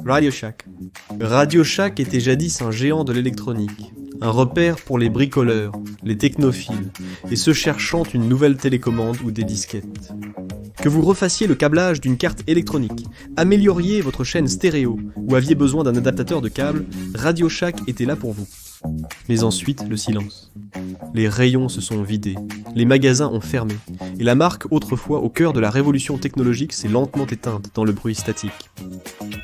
Radio Shack. Radio Shack était jadis un géant de l'électronique, un repère pour les bricoleurs, les technophiles, et ceux cherchant une nouvelle télécommande ou des disquettes. Que vous refassiez le câblage d'une carte électronique, amélioriez votre chaîne stéréo, ou aviez besoin d'un adaptateur de câble, Radio Shack était là pour vous. Mais ensuite, le silence. Les rayons se sont vidés, les magasins ont fermé, et la marque autrefois au cœur de la révolution technologique s'est lentement éteinte dans le bruit statique.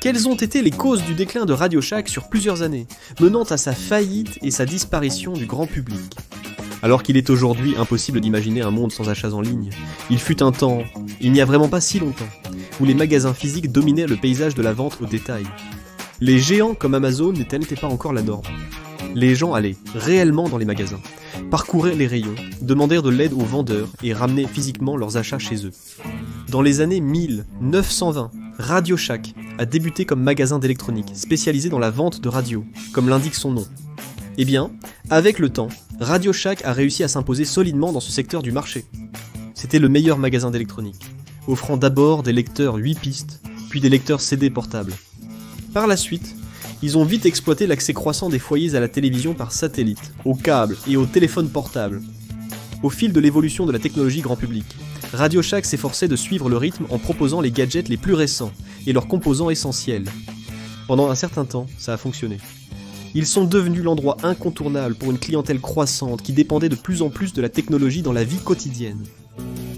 Quelles ont été les causes du déclin de Radio Shack sur plusieurs années, menant à sa faillite et sa disparition du grand public? Alors qu'il est aujourd'hui impossible d'imaginer un monde sans achats en ligne, il fut un temps, il n'y a vraiment pas si longtemps, où les magasins physiques dominaient le paysage de la vente au détail. Les géants comme Amazon n'étaient pas encore la norme. Les gens allaient réellement dans les magasins, parcouraient les rayons, demandèrent de l'aide aux vendeurs et ramenaient physiquement leurs achats chez eux. Dans les années 1920, Radio Shack a débuté comme magasin d'électronique, spécialisé dans la vente de radio, comme l'indique son nom. Eh bien, avec le temps, Radio Shack a réussi à s'imposer solidement dans ce secteur du marché. C'était le meilleur magasin d'électronique, offrant d'abord des lecteurs 8 pistes, puis des lecteurs CD portables. Par la suite, ils ont vite exploité l'accès croissant des foyers à la télévision par satellite, au câble et au téléphone portable. Au fil de l'évolution de la technologie grand public, Radio Shack s'efforçait de suivre le rythme en proposant les gadgets les plus récents et leurs composants essentiels. Pendant un certain temps, ça a fonctionné. Ils sont devenus l'endroit incontournable pour une clientèle croissante qui dépendait de plus en plus de la technologie dans la vie quotidienne.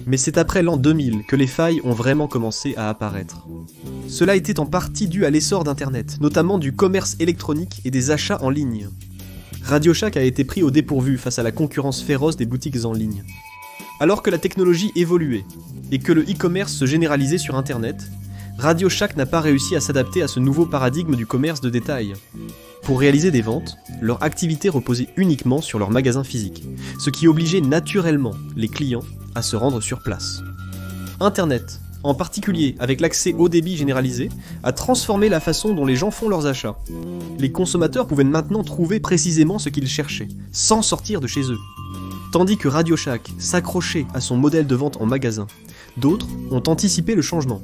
Mais c'est après l'an 2000 que les failles ont vraiment commencé à apparaître. Cela était en partie dû à l'essor d'Internet, notamment du commerce électronique et des achats en ligne. Radio Shack a été pris au dépourvu face à la concurrence féroce des boutiques en ligne. Alors que la technologie évoluait et que le e-commerce se généralisait sur Internet, Radio Shack n'a pas réussi à s'adapter à ce nouveau paradigme du commerce de détail. Pour réaliser des ventes, leur activité reposait uniquement sur leur magasin physique, ce qui obligeait naturellement les clients à se rendre sur place. Internet, en particulier avec l'accès haut débit généralisé, a transformé la façon dont les gens font leurs achats. Les consommateurs pouvaient maintenant trouver précisément ce qu'ils cherchaient, sans sortir de chez eux. Tandis que Radio Shack s'accrochait à son modèle de vente en magasin, d'autres ont anticipé le changement.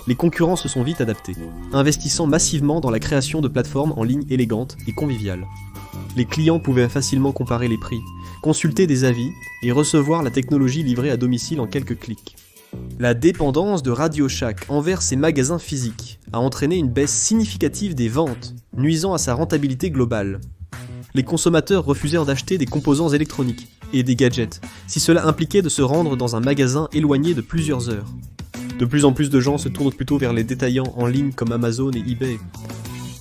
Les concurrents se sont vite adaptés, investissant massivement dans la création de plateformes en ligne élégantes et conviviales. Les clients pouvaient facilement comparer les prix, consulter des avis et recevoir la technologie livrée à domicile en quelques clics. La dépendance de Radio Shack envers ses magasins physiques a entraîné une baisse significative des ventes, nuisant à sa rentabilité globale. Les consommateurs refusèrent d'acheter des composants électroniques et des gadgets, si cela impliquait de se rendre dans un magasin éloigné de plusieurs heures. De plus en plus de gens se tournent plutôt vers les détaillants en ligne comme Amazon et eBay.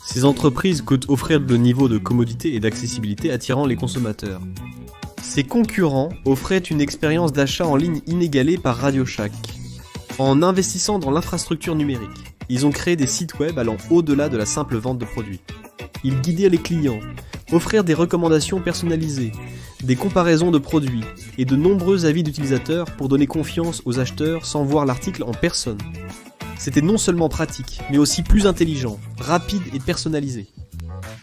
Ces entreprises comptent offrir le niveau de commodité et d'accessibilité attirant les consommateurs. Ces concurrents offraient une expérience d'achat en ligne inégalée par Radio Shack. En investissant dans l'infrastructure numérique, ils ont créé des sites web allant au-delà de la simple vente de produits. Ils guidaient les clients, offrirent des recommandations personnalisées, des comparaisons de produits et de nombreux avis d'utilisateurs pour donner confiance aux acheteurs sans voir l'article en personne. C'était non seulement pratique, mais aussi plus intelligent, rapide et personnalisé.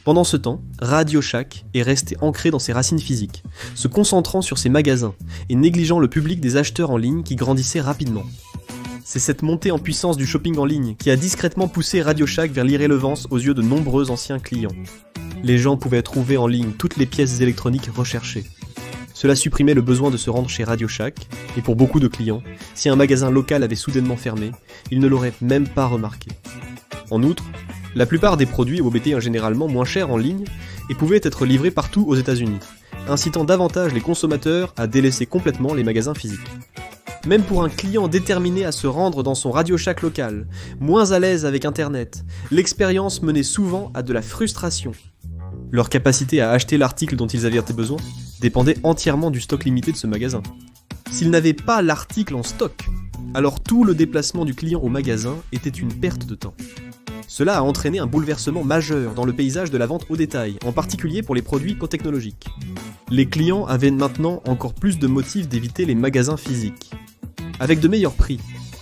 Pendant ce temps, Radio Shack est resté ancré dans ses racines physiques, se concentrant sur ses magasins et négligeant le public des acheteurs en ligne qui grandissait rapidement. C'est cette montée en puissance du shopping en ligne qui a discrètement poussé Radio Shack vers l'irrélevance aux yeux de nombreux anciens clients. Les gens pouvaient trouver en ligne toutes les pièces électroniques recherchées. Cela supprimait le besoin de se rendre chez Radio Shack, et pour beaucoup de clients, si un magasin local avait soudainement fermé, ils ne l'auraient même pas remarqué. En outre, la plupart des produits étaient généralement moins chers en ligne et pouvaient être livrés partout aux États-Unis, incitant davantage les consommateurs à délaisser complètement les magasins physiques. Même pour un client déterminé à se rendre dans son Radio Shack local, moins à l'aise avec Internet, l'expérience menait souvent à de la frustration. Leur capacité à acheter l'article dont ils avaient besoin dépendait entièrement du stock limité de ce magasin. S'ils n'avaient pas l'article en stock, alors tout le déplacement du client au magasin était une perte de temps. Cela a entraîné un bouleversement majeur dans le paysage de la vente au détail, en particulier pour les produits technologiques. Les clients avaient maintenant encore plus de motifs d'éviter les magasins physiques. Avec de meilleurs prix,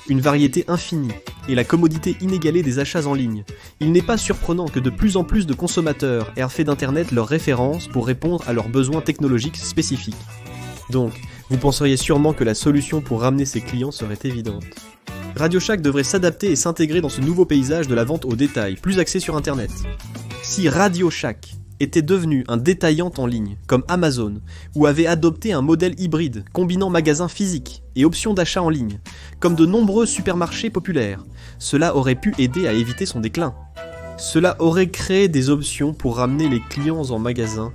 une variété infinie et la commodité inégalée des achats en ligne, il n'est pas surprenant que de plus en plus de consommateurs aient fait d'Internet leur référence pour répondre à leurs besoins technologiques spécifiques. Donc, vous penseriez sûrement que la solution pour ramener ces clients serait évidente. Radio Shack devrait s'adapter et s'intégrer dans ce nouveau paysage de la vente au détail, plus axé sur internet. Si Radio Shack était devenu un détaillant en ligne, comme Amazon, ou avait adopté un modèle hybride, combinant magasins physiques et options d'achat en ligne, comme de nombreux supermarchés populaires, cela aurait pu aider à éviter son déclin. Cela aurait créé des options pour ramener les clients en magasin,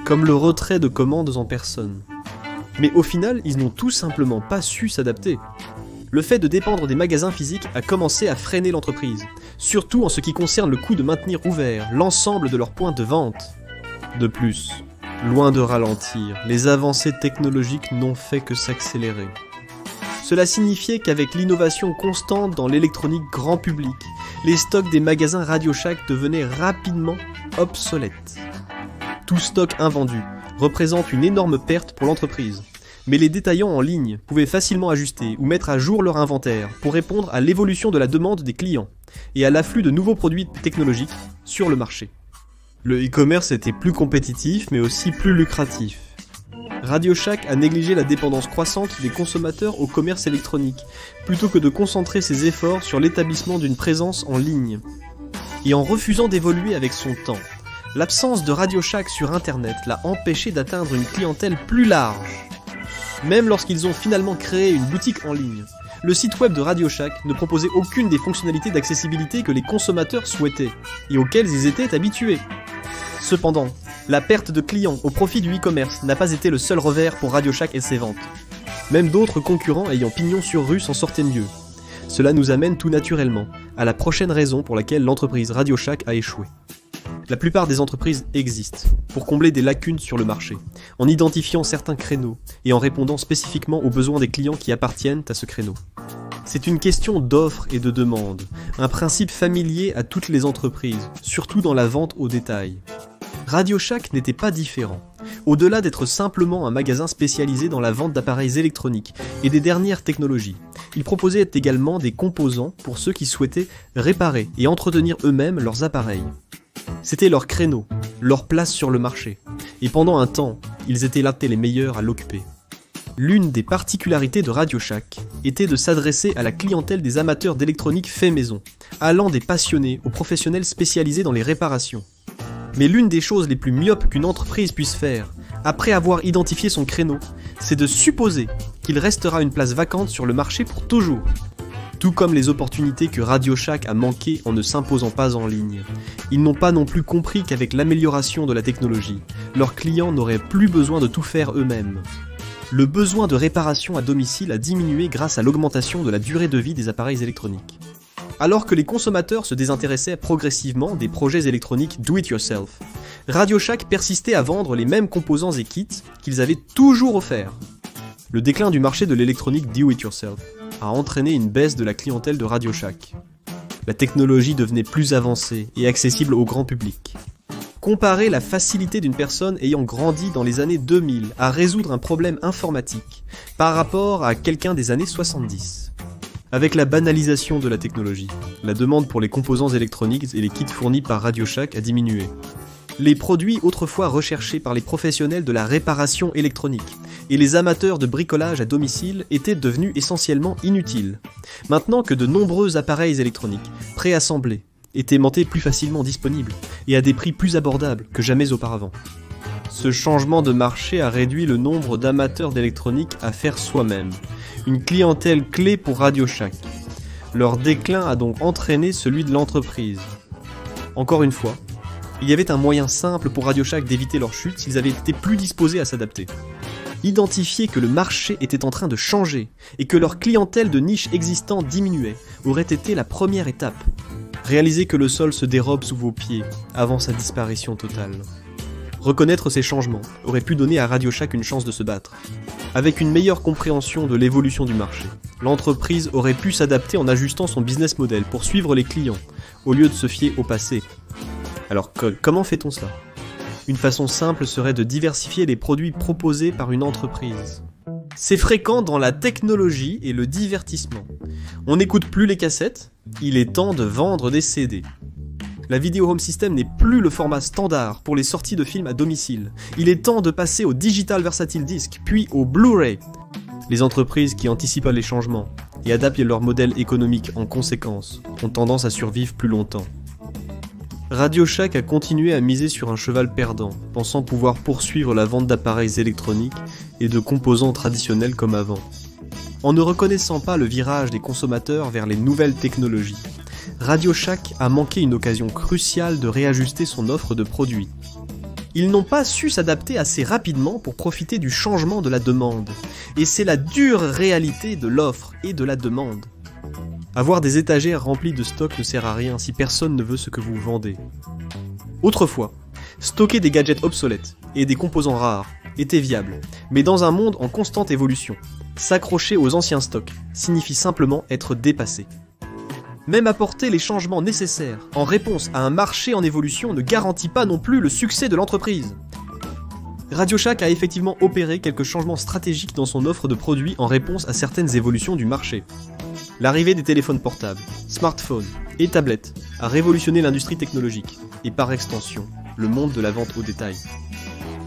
comme le retrait de commandes en personne. Mais au final, ils n'ont tout simplement pas su s'adapter. Le fait de dépendre des magasins physiques a commencé à freiner l'entreprise, surtout en ce qui concerne le coût de maintenir ouvert l'ensemble de leurs points de vente. De plus, loin de ralentir, les avancées technologiques n'ont fait que s'accélérer. Cela signifiait qu'avec l'innovation constante dans l'électronique grand public, les stocks des magasins Radio Shack devenaient rapidement obsolètes. Tout stock invendu représente une énorme perte pour l'entreprise. Mais les détaillants en ligne pouvaient facilement ajuster ou mettre à jour leur inventaire pour répondre à l'évolution de la demande des clients et à l'afflux de nouveaux produits technologiques sur le marché. Le e-commerce était plus compétitif mais aussi plus lucratif. Radio Shack a négligé la dépendance croissante des consommateurs au commerce électronique plutôt que de concentrer ses efforts sur l'établissement d'une présence en ligne. Et en refusant d'évoluer avec son temps, l'absence de Radio Shack sur internet l'a empêché d'atteindre une clientèle plus large. Même lorsqu'ils ont finalement créé une boutique en ligne, le site web de Radio Shack ne proposait aucune des fonctionnalités d'accessibilité que les consommateurs souhaitaient et auxquelles ils étaient habitués. Cependant, la perte de clients au profit du e-commerce n'a pas été le seul revers pour Radio Shack et ses ventes. Même d'autres concurrents ayant pignon sur rue s'en sortaient mieux. Cela nous amène tout naturellement à la prochaine raison pour laquelle l'entreprise Radio Shack a échoué. La plupart des entreprises existent pour combler des lacunes sur le marché, en identifiant certains créneaux et en répondant spécifiquement aux besoins des clients qui appartiennent à ce créneau. C'est une question d'offre et de demande, un principe familier à toutes les entreprises, surtout dans la vente au détail. Radio Shack n'était pas différent. Au-delà d'être simplement un magasin spécialisé dans la vente d'appareils électroniques et des dernières technologies, il proposait également des composants pour ceux qui souhaitaient réparer et entretenir eux-mêmes leurs appareils. C'était leur créneau, leur place sur le marché, et pendant un temps, ils étaient là les meilleurs à l'occuper. L'une des particularités de Radio Shack était de s'adresser à la clientèle des amateurs d'électronique fait maison, allant des passionnés aux professionnels spécialisés dans les réparations. Mais l'une des choses les plus myopes qu'une entreprise puisse faire, après avoir identifié son créneau, c'est de supposer qu'il restera une place vacante sur le marché pour toujours. Tout comme les opportunités que Radio Shack a manquées en ne s'imposant pas en ligne. Ils n'ont pas non plus compris qu'avec l'amélioration de la technologie, leurs clients n'auraient plus besoin de tout faire eux-mêmes. Le besoin de réparation à domicile a diminué grâce à l'augmentation de la durée de vie des appareils électroniques. Alors que les consommateurs se désintéressaient progressivement des projets électroniques do-it-yourself, Radio Shack persistait à vendre les mêmes composants et kits qu'ils avaient toujours offerts. Le déclin du marché de l'électronique do-it-yourself a entraîné une baisse de la clientèle de Radio Shack. La technologie devenait plus avancée et accessible au grand public. Comparez la facilité d'une personne ayant grandi dans les années 2000 à résoudre un problème informatique par rapport à quelqu'un des années 70. Avec la banalisation de la technologie, la demande pour les composants électroniques et les kits fournis par Radio Shack a diminué. Les produits autrefois recherchés par les professionnels de la réparation électronique et les amateurs de bricolage à domicile étaient devenus essentiellement inutiles. Maintenant que de nombreux appareils électroniques, préassemblés, étaient aimantés plus facilement disponibles et à des prix plus abordables que jamais auparavant. Ce changement de marché a réduit le nombre d'amateurs d'électronique à faire soi-même, une clientèle clé pour Radio Shack. Leur déclin a donc entraîné celui de l'entreprise. Encore une fois, il y avait un moyen simple pour Radio Shack d'éviter leur chute s'ils avaient été plus disposés à s'adapter. Identifier que le marché était en train de changer et que leur clientèle de niche existante diminuait aurait été la première étape. Réaliser que le sol se dérobe sous vos pieds avant sa disparition totale. Reconnaître ces changements aurait pu donner à Radio Shack une chance de se battre. Avec une meilleure compréhension de l'évolution du marché, l'entreprise aurait pu s'adapter en ajustant son business model pour suivre les clients, au lieu de se fier au passé. Alors comment fait-on cela ? Une façon simple serait de diversifier les produits proposés par une entreprise. C'est fréquent dans la technologie et le divertissement. On n'écoute plus les cassettes, il est temps de vendre des CD. La vidéo home system n'est plus le format standard pour les sorties de films à domicile. Il est temps de passer au digital versatile disc, puis au Blu-ray. Les entreprises qui anticipent les changements et adaptent leur modèle économique en conséquence, ont tendance à survivre plus longtemps. Radio Shack a continué à miser sur un cheval perdant, pensant pouvoir poursuivre la vente d'appareils électroniques et de composants traditionnels comme avant. En ne reconnaissant pas le virage des consommateurs vers les nouvelles technologies, Radio Shack a manqué une occasion cruciale de réajuster son offre de produits. Ils n'ont pas su s'adapter assez rapidement pour profiter du changement de la demande, et c'est la dure réalité de l'offre et de la demande. Avoir des étagères remplies de stock ne sert à rien si personne ne veut ce que vous vendez. Autrefois, stocker des gadgets obsolètes et des composants rares était viable, mais dans un monde en constante évolution, s'accrocher aux anciens stocks signifie simplement être dépassé. Même apporter les changements nécessaires en réponse à un marché en évolution ne garantit pas non plus le succès de l'entreprise. Radio Shack a effectivement opéré quelques changements stratégiques dans son offre de produits en réponse à certaines évolutions du marché. L'arrivée des téléphones portables, smartphones et tablettes a révolutionné l'industrie technologique et par extension, le monde de la vente au détail.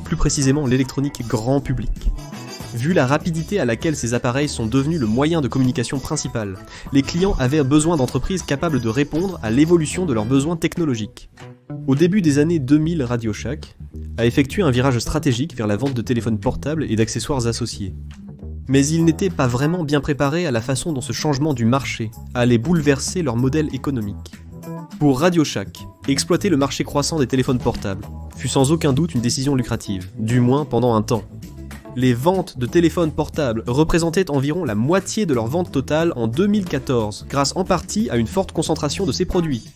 Plus précisément l'électronique grand public. Vu la rapidité à laquelle ces appareils sont devenus le moyen de communication principal, les clients avaient besoin d'entreprises capables de répondre à l'évolution de leurs besoins technologiques. Au début des années 2000, Radio Shack a effectué un virage stratégique vers la vente de téléphones portables et d'accessoires associés. Mais ils n'étaient pas vraiment bien préparés à la façon dont ce changement du marché allait bouleverser leur modèle économique. Pour Radio Shack, exploiter le marché croissant des téléphones portables fut sans aucun doute une décision lucrative, du moins pendant un temps. Les ventes de téléphones portables représentaient environ la moitié de leur vente totale en 2014, grâce en partie à une forte concentration de ces produits.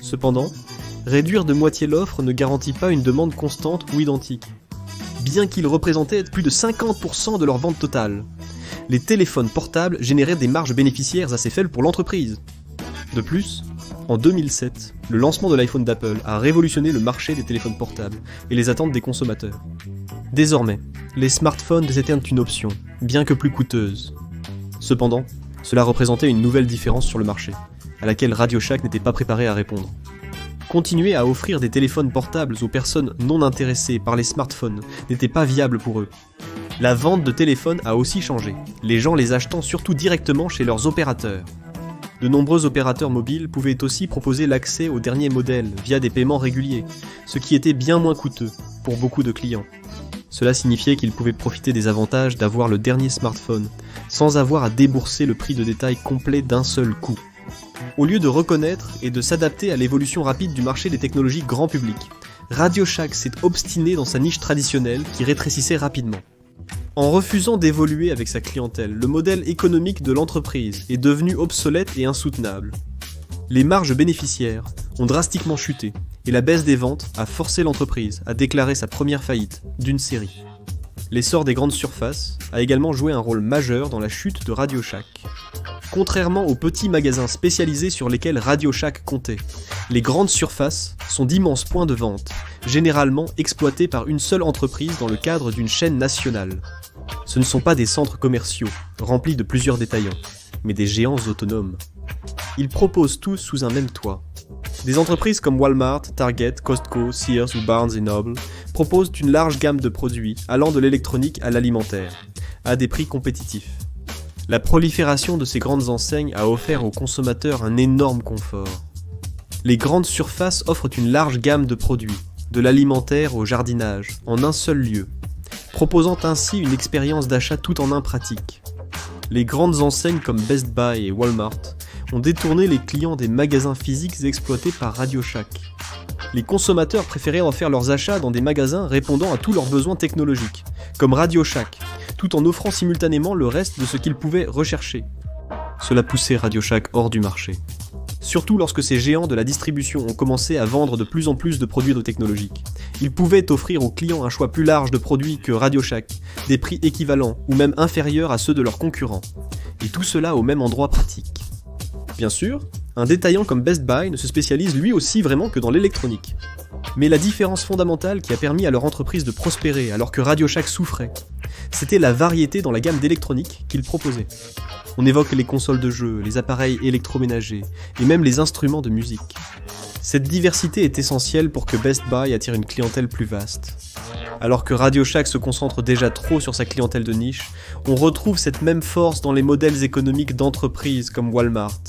Cependant, réduire de moitié l'offre ne garantit pas une demande constante ou identique, bien qu'ils représentaient plus de 50% de leur vente totale. Les téléphones portables généraient des marges bénéficiaires assez faibles pour l'entreprise. De plus, en 2007, le lancement de l'iPhone d'Apple a révolutionné le marché des téléphones portables et les attentes des consommateurs. Désormais, les smartphones étaient une option, bien que plus coûteuse. Cependant, cela représentait une nouvelle différence sur le marché, à laquelle Radio Shack n'était pas préparé à répondre. Continuer à offrir des téléphones portables aux personnes non intéressées par les smartphones n'était pas viable pour eux. La vente de téléphones a aussi changé, les gens les achetant surtout directement chez leurs opérateurs. De nombreux opérateurs mobiles pouvaient aussi proposer l'accès aux derniers modèles via des paiements réguliers, ce qui était bien moins coûteux pour beaucoup de clients. Cela signifiait qu'ils pouvaient profiter des avantages d'avoir le dernier smartphone, sans avoir à débourser le prix de détail complet d'un seul coup. Au lieu de reconnaître et de s'adapter à l'évolution rapide du marché des technologies grand public, Radio Shack s'est obstiné dans sa niche traditionnelle qui rétrécissait rapidement. En refusant d'évoluer avec sa clientèle, le modèle économique de l'entreprise est devenu obsolète et insoutenable. Les marges bénéficiaires ont drastiquement chuté et la baisse des ventes a forcé l'entreprise à déclarer sa première faillite d'une série. L'essor des grandes surfaces a également joué un rôle majeur dans la chute de Radio Shack. Contrairement aux petits magasins spécialisés sur lesquels Radio Shack comptait, les grandes surfaces sont d'immenses points de vente, généralement exploités par une seule entreprise dans le cadre d'une chaîne nationale. Ce ne sont pas des centres commerciaux, remplis de plusieurs détaillants, mais des géants autonomes. Ils proposent tous sous un même toit. Des entreprises comme Walmart, Target, Costco, Sears ou Barnes & Noble proposent une large gamme de produits allant de l'électronique à l'alimentaire, à des prix compétitifs. La prolifération de ces grandes enseignes a offert aux consommateurs un énorme confort. Les grandes surfaces offrent une large gamme de produits, de l'alimentaire au jardinage, en un seul lieu, proposant ainsi une expérience d'achat tout en un pratique. Les grandes enseignes comme Best Buy et Walmart ont détourné les clients des magasins physiques exploités par Radio Shack. Les consommateurs préféraient en faire leurs achats dans des magasins répondant à tous leurs besoins technologiques, comme Radio Shack, tout en offrant simultanément le reste de ce qu'ils pouvaient rechercher. Cela poussait Radio Shack hors du marché. Surtout lorsque ces géants de la distribution ont commencé à vendre de plus en plus de produits technologiques. Ils pouvaient offrir aux clients un choix plus large de produits que Radio Shack, des prix équivalents ou même inférieurs à ceux de leurs concurrents. Et tout cela au même endroit pratique. Bien sûr, un détaillant comme Best Buy ne se spécialise lui aussi vraiment que dans l'électronique. Mais la différence fondamentale qui a permis à leur entreprise de prospérer alors que Radio Shack souffrait, c'était la variété dans la gamme d'électronique qu'ils proposaient. On évoque les consoles de jeux, les appareils électroménagers et même les instruments de musique. Cette diversité est essentielle pour que Best Buy attire une clientèle plus vaste. Alors que Radio Shack se concentre déjà trop sur sa clientèle de niche, on retrouve cette même force dans les modèles économiques d'entreprises comme Walmart,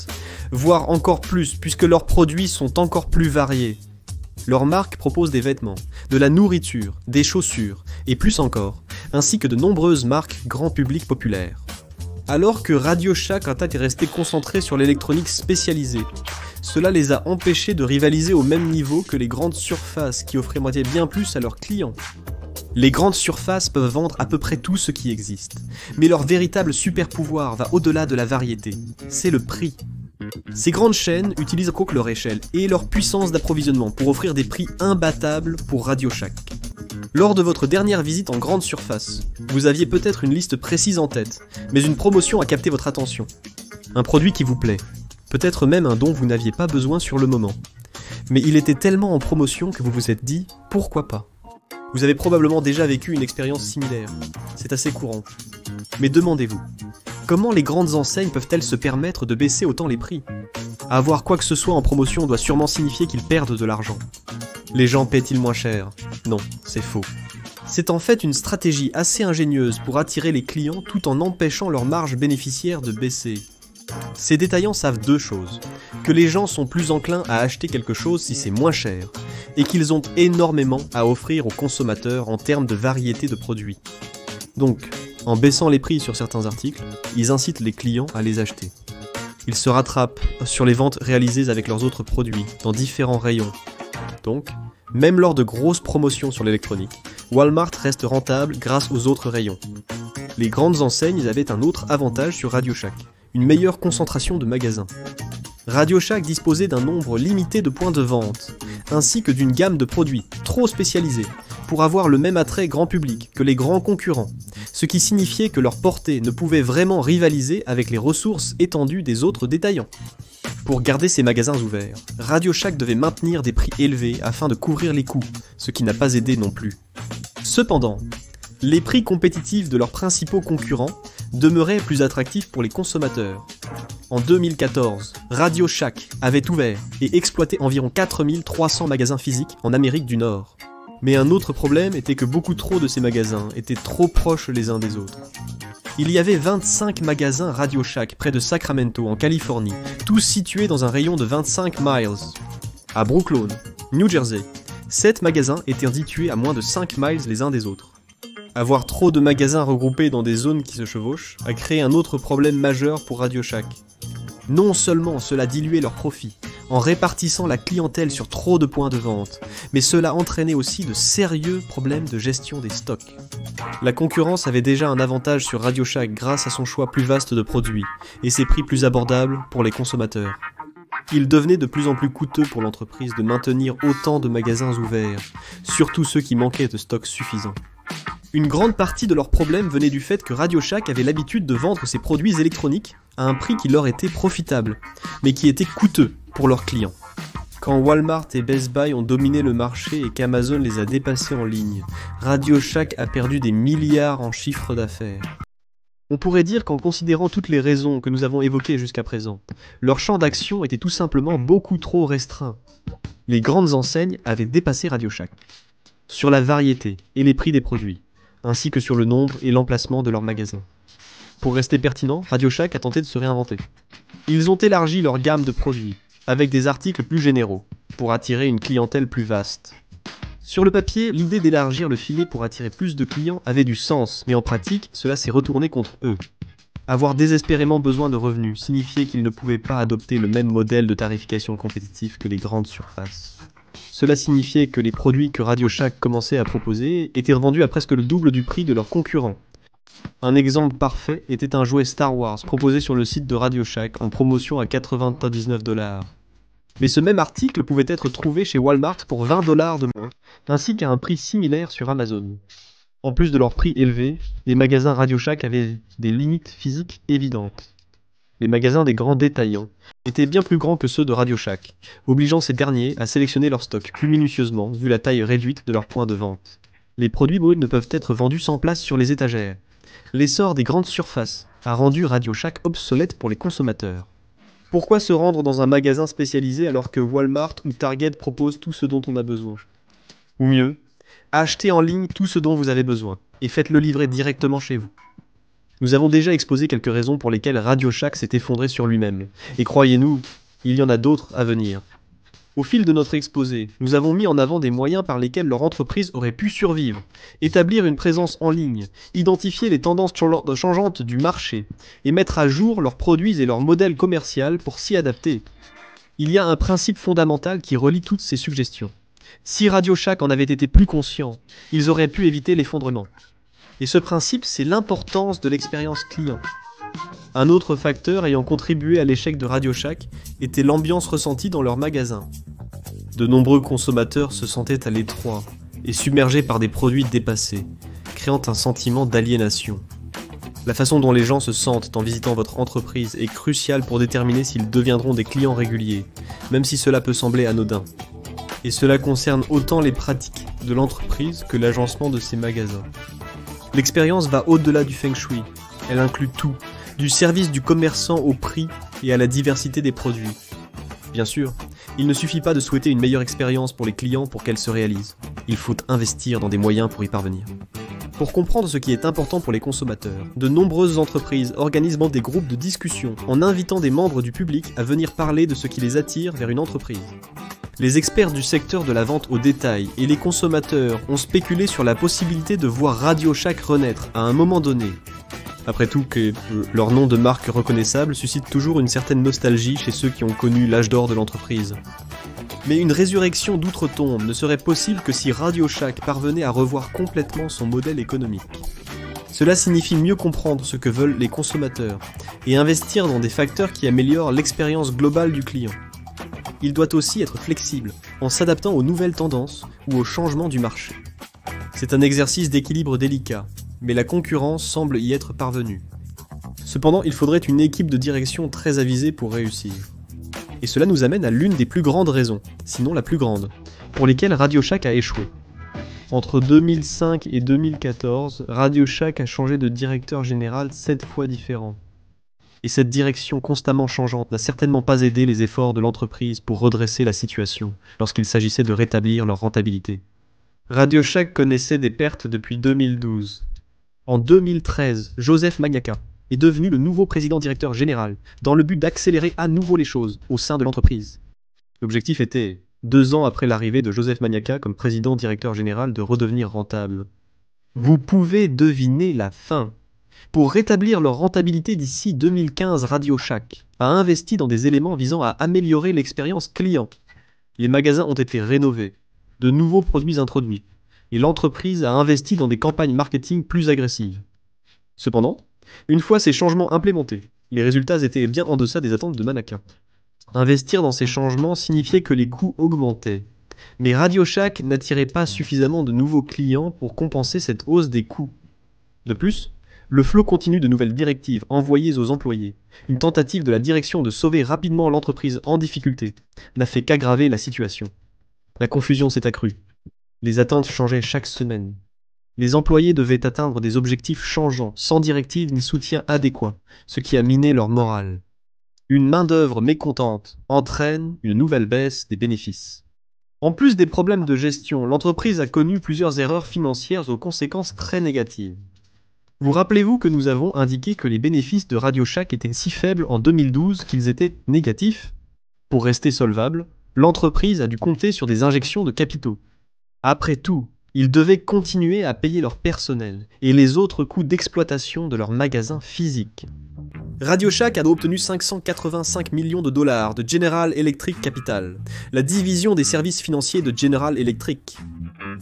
voire encore plus puisque leurs produits sont encore plus variés. Leur marque propose des vêtements, de la nourriture, des chaussures, et plus encore, ainsi que de nombreuses marques grand public populaires. Alors que Radio Shack est resté concentré sur l'électronique spécialisée, cela les a empêchés de rivaliser au même niveau que les grandes surfaces qui offraient moitié bien plus à leurs clients. Les grandes surfaces peuvent vendre à peu près tout ce qui existe, mais leur véritable super pouvoir va au-delà de la variété, c'est le prix. Ces grandes chaînes utilisent donc leur échelle et leur puissance d'approvisionnement pour offrir des prix imbattables pour Radio Shack. Lors de votre dernière visite en grande surface, vous aviez peut-être une liste précise en tête, mais une promotion a capté votre attention. Un produit qui vous plaît, peut-être même un dont vous n'aviez pas besoin sur le moment. Mais il était tellement en promotion que vous vous êtes dit « pourquoi pas ?» Vous avez probablement déjà vécu une expérience similaire, c'est assez courant. Mais demandez-vous, comment les grandes enseignes peuvent-elles se permettre de baisser autant les prix ? Avoir quoi que ce soit en promotion doit sûrement signifier qu'ils perdent de l'argent. Les gens paient-ils moins cher ? Non, c'est faux. C'est en fait une stratégie assez ingénieuse pour attirer les clients tout en empêchant leur marge bénéficiaire de baisser. Ces détaillants savent deux choses, que les gens sont plus enclins à acheter quelque chose si c'est moins cher, et qu'ils ont énormément à offrir aux consommateurs en termes de variété de produits. Donc, en baissant les prix sur certains articles, ils incitent les clients à les acheter. Ils se rattrapent sur les ventes réalisées avec leurs autres produits, dans différents rayons. Donc, même lors de grosses promotions sur l'électronique, Walmart reste rentable grâce aux autres rayons. Les grandes enseignes avaient un autre avantage sur Radio Shack, une meilleure concentration de magasins. Radio Shack disposait d'un nombre limité de points de vente, ainsi que d'une gamme de produits trop spécialisés, pour avoir le même attrait grand public que les grands concurrents, ce qui signifiait que leur portée ne pouvait vraiment rivaliser avec les ressources étendues des autres détaillants. Pour garder ces magasins ouverts, Radio Shack devait maintenir des prix élevés afin de couvrir les coûts, ce qui n'a pas aidé non plus. Cependant, les prix compétitifs de leurs principaux concurrents demeuraient plus attractifs pour les consommateurs. En 2014, Radio Shack avait ouvert et exploité environ 4300 magasins physiques en Amérique du Nord. Mais un autre problème était que beaucoup trop de ces magasins étaient trop proches les uns des autres. Il y avait 25 magasins Radio Shack près de Sacramento en Californie, tous situés dans un rayon de 25 miles. À Brooklyn, New Jersey, 7 magasins étaient situés à moins de 5 miles les uns des autres. Avoir trop de magasins regroupés dans des zones qui se chevauchent a créé un autre problème majeur pour Radio Shack. Non seulement cela diluait leurs profits, en répartissant la clientèle sur trop de points de vente, mais cela entraînait aussi de sérieux problèmes de gestion des stocks. La concurrence avait déjà un avantage sur Radio Shack grâce à son choix plus vaste de produits, et ses prix plus abordables pour les consommateurs. Il devenait de plus en plus coûteux pour l'entreprise de maintenir autant de magasins ouverts, surtout ceux qui manquaient de stocks suffisants. Une grande partie de leurs problèmes venait du fait que Radio Shack avait l'habitude de vendre ses produits électroniques à un prix qui leur était profitable, mais qui était coûteux pour leurs clients. Quand Walmart et Best Buy ont dominé le marché et qu'Amazon les a dépassés en ligne, Radio Shack a perdu des milliards en chiffre d'affaires. On pourrait dire qu'en considérant toutes les raisons que nous avons évoquées jusqu'à présent, leur champ d'action était tout simplement beaucoup trop restreint. Les grandes enseignes avaient dépassé Radio Shack sur la variété et les prix des produits, ainsi que sur le nombre et l'emplacement de leurs magasins. Pour rester pertinent, Radio Shack a tenté de se réinventer. Ils ont élargi leur gamme de produits, avec des articles plus généraux, pour attirer une clientèle plus vaste. Sur le papier, l'idée d'élargir le filet pour attirer plus de clients avait du sens, mais en pratique, cela s'est retourné contre eux. Avoir désespérément besoin de revenus signifiait qu'ils ne pouvaient pas adopter le même modèle de tarification compétitif que les grandes surfaces. Cela signifiait que les produits que Radio Shack commençait à proposer étaient revendus à presque le double du prix de leurs concurrents. Un exemple parfait était un jouet Star Wars proposé sur le site de Radio Shack en promotion à 99$. Mais ce même article pouvait être trouvé chez Walmart pour 20$ de moins, ainsi qu'à un prix similaire sur Amazon. En plus de leur prix élevé, les magasins Radio Shack avaient des limites physiques évidentes. Les magasins des grands détaillants étaient bien plus grands que ceux de Radio Shack, obligeant ces derniers à sélectionner leur stock plus minutieusement vu la taille réduite de leurs points de vente. Les produits bruts ne peuvent être vendus sans place sur les étagères. L'essor des grandes surfaces a rendu Radio Shack obsolète pour les consommateurs. Pourquoi se rendre dans un magasin spécialisé alors que Walmart ou Target proposent tout ce dont on a besoin ? Ou mieux, Achetez en ligne tout ce dont vous avez besoin et faites-le livrer directement chez vous. Nous avons déjà exposé quelques raisons pour lesquelles Radio Shack s'est effondré sur lui-même. Et croyez-nous, il y en a d'autres à venir. Au fil de notre exposé, nous avons mis en avant des moyens par lesquels leur entreprise aurait pu survivre, établir une présence en ligne, identifier les tendances changeantes du marché et mettre à jour leurs produits et leur modèle commercial pour s'y adapter. Il y a un principe fondamental qui relie toutes ces suggestions. Si Radio Shack en avait été plus conscient, ils auraient pu éviter l'effondrement. Et ce principe, c'est l'importance de l'expérience client. Un autre facteur ayant contribué à l'échec de Radio Shack était l'ambiance ressentie dans leurs magasins. De nombreux consommateurs se sentaient à l'étroit et submergés par des produits dépassés, créant un sentiment d'aliénation. La façon dont les gens se sentent en visitant votre entreprise est cruciale pour déterminer s'ils deviendront des clients réguliers, même si cela peut sembler anodin. Et cela concerne autant les pratiques de l'entreprise que l'agencement de ses magasins. L'expérience va au-delà du feng shui. Elle inclut tout, du service du commerçant au prix et à la diversité des produits. Bien sûr, il ne suffit pas de souhaiter une meilleure expérience pour les clients pour qu'elle se réalise. Il faut investir dans des moyens pour y parvenir. Pour comprendre ce qui est important pour les consommateurs, de nombreuses entreprises organisent des groupes de discussion en invitant des membres du public à venir parler de ce qui les attire vers une entreprise. Les experts du secteur de la vente au détail et les consommateurs ont spéculé sur la possibilité de voir Radio Shack renaître à un moment donné. Après tout, que leur nom de marque reconnaissable suscite toujours une certaine nostalgie chez ceux qui ont connu l'âge d'or de l'entreprise. Mais une résurrection d'outre-tombe ne serait possible que si Radio Shack parvenait à revoir complètement son modèle économique. Cela signifie mieux comprendre ce que veulent les consommateurs et investir dans des facteurs qui améliorent l'expérience globale du client. Il doit aussi être flexible, en s'adaptant aux nouvelles tendances ou aux changements du marché. C'est un exercice d'équilibre délicat, mais la concurrence semble y être parvenue. Cependant, il faudrait une équipe de direction très avisée pour réussir. Et cela nous amène à l'une des plus grandes raisons, sinon la plus grande, pour lesquelles Radio Shack a échoué. Entre 2005 et 2014, Radio Shack a changé de directeur général 7 fois différents. Et cette direction constamment changeante n'a certainement pas aidé les efforts de l'entreprise pour redresser la situation lorsqu'il s'agissait de rétablir leur rentabilité. Radio Shack connaissait des pertes depuis 2012. En 2013, Joseph Magnacca est devenu le nouveau président-directeur général dans le but d'accélérer à nouveau les choses au sein de l'entreprise. L'objectif était, 2 ans après l'arrivée de Joseph Magnacca comme président-directeur général, de redevenir rentable. Vous pouvez deviner la fin. Pour rétablir leur rentabilité d'ici 2015, Radio Shack a investi dans des éléments visant à améliorer l'expérience client. Les magasins ont été rénovés, de nouveaux produits introduits, et l'entreprise a investi dans des campagnes marketing plus agressives. Cependant, une fois ces changements implémentés, les résultats étaient bien en deçà des attentes de Magnacca. Investir dans ces changements signifiait que les coûts augmentaient, mais Radio Shack n'attirait pas suffisamment de nouveaux clients pour compenser cette hausse des coûts. De plus, le flot continu de nouvelles directives envoyées aux employés, une tentative de la direction de sauver rapidement l'entreprise en difficulté, n'a fait qu'aggraver la situation. La confusion s'est accrue. Les attentes changeaient chaque semaine. Les employés devaient atteindre des objectifs changeants, sans directive ni soutien adéquat, ce qui a miné leur morale. Une main-d'œuvre mécontente entraîne une nouvelle baisse des bénéfices. En plus des problèmes de gestion, l'entreprise a connu plusieurs erreurs financières aux conséquences très négatives. Vous rappelez-vous que nous avons indiqué que les bénéfices de Radio Shack étaient si faibles en 2012 qu'ils étaient négatifs? Pour rester solvable, l'entreprise a dû compter sur des injections de capitaux. Après tout, ils devaient continuer à payer leur personnel et les autres coûts d'exploitation de leurs magasins physiques. Radio Shack a obtenu 585 millions de dollars de General Electric Capital, la division des services financiers de General Electric.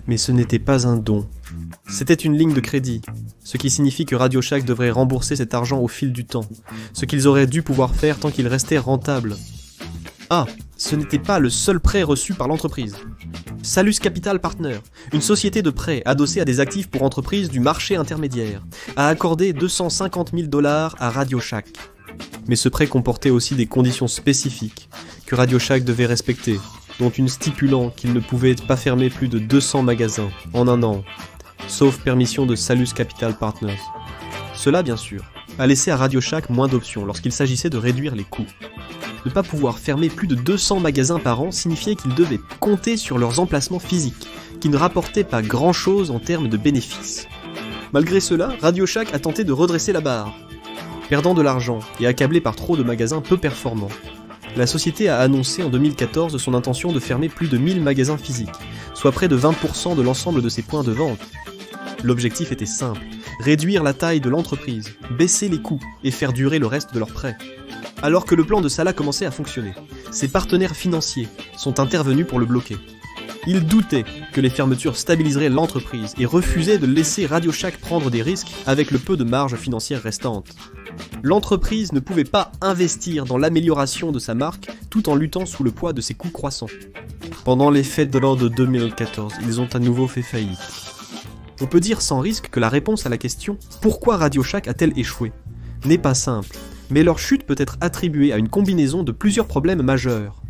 Mais ce n'était pas un don. C'était une ligne de crédit, ce qui signifie que Radio Shack devrait rembourser cet argent au fil du temps, ce qu'ils auraient dû pouvoir faire tant qu'ils restaient rentables. Ah, ce n'était pas le seul prêt reçu par l'entreprise. Salus Capital Partner, une société de prêt adossée à des actifs pour entreprises du marché intermédiaire, a accordé 250 000 dollars à Radio Shack. Mais ce prêt comportait aussi des conditions spécifiques que Radio Shack devait respecter, dont une stipulant qu'il ne pouvait pas fermer plus de 200 magasins en un an, sauf permission de Salus Capital Partners. Cela, bien sûr, a laissé à Radio Shack moins d'options lorsqu'il s'agissait de réduire les coûts. Ne pas pouvoir fermer plus de 200 magasins par an signifiait qu'ils devaient compter sur leurs emplacements physiques, qui ne rapportaient pas grand-chose en termes de bénéfices. Malgré cela, Radio Shack a tenté de redresser la barre. Perdant de l'argent et accablé par trop de magasins peu performants, la société a annoncé en 2014 son intention de fermer plus de 1000 magasins physiques, soit près de 20% de l'ensemble de ses points de vente. L'objectif était simple, réduire la taille de l'entreprise, baisser les coûts et faire durer le reste de leurs prêts. Alors que le plan de Salah commençait à fonctionner, ses partenaires financiers sont intervenus pour le bloquer. Ils doutaient que les fermetures stabiliseraient l'entreprise et refusaient de laisser Radio Shack prendre des risques avec le peu de marge financière restante. L'entreprise ne pouvait pas investir dans l'amélioration de sa marque tout en luttant sous le poids de ses coûts croissants. Pendant les fêtes de l'an de 2014, ils ont à nouveau fait faillite. On peut dire sans risque que la réponse à la question « Pourquoi Radio Shack a-t-elle échoué ?», n'est pas simple, mais leur chute peut être attribuée à une combinaison de plusieurs problèmes majeurs.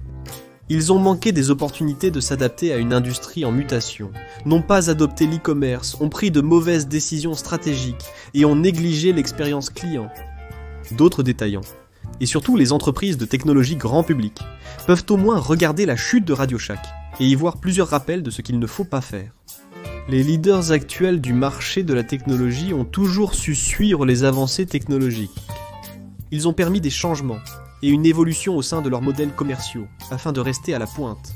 Ils ont manqué des opportunités de s'adapter à une industrie en mutation, n'ont pas adopté l'e-commerce, ont pris de mauvaises décisions stratégiques et ont négligé l'expérience client. D'autres détaillants, et surtout les entreprises de technologie grand public, peuvent au moins regarder la chute de Radio Shack et y voir plusieurs rappels de ce qu'il ne faut pas faire. Les leaders actuels du marché de la technologie ont toujours su suivre les avancées technologiques. Ils ont permis des changements et une évolution au sein de leurs modèles commerciaux, afin de rester à la pointe.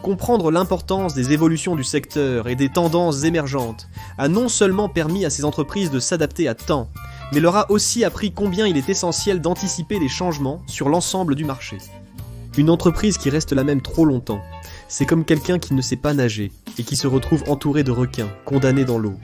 Comprendre l'importance des évolutions du secteur et des tendances émergentes a non seulement permis à ces entreprises de s'adapter à temps, mais leur a aussi appris combien il est essentiel d'anticiper les changements sur l'ensemble du marché. Une entreprise qui reste la même trop longtemps, c'est comme quelqu'un qui ne sait pas nager et qui se retrouve entouré de requins, condamné dans l'eau.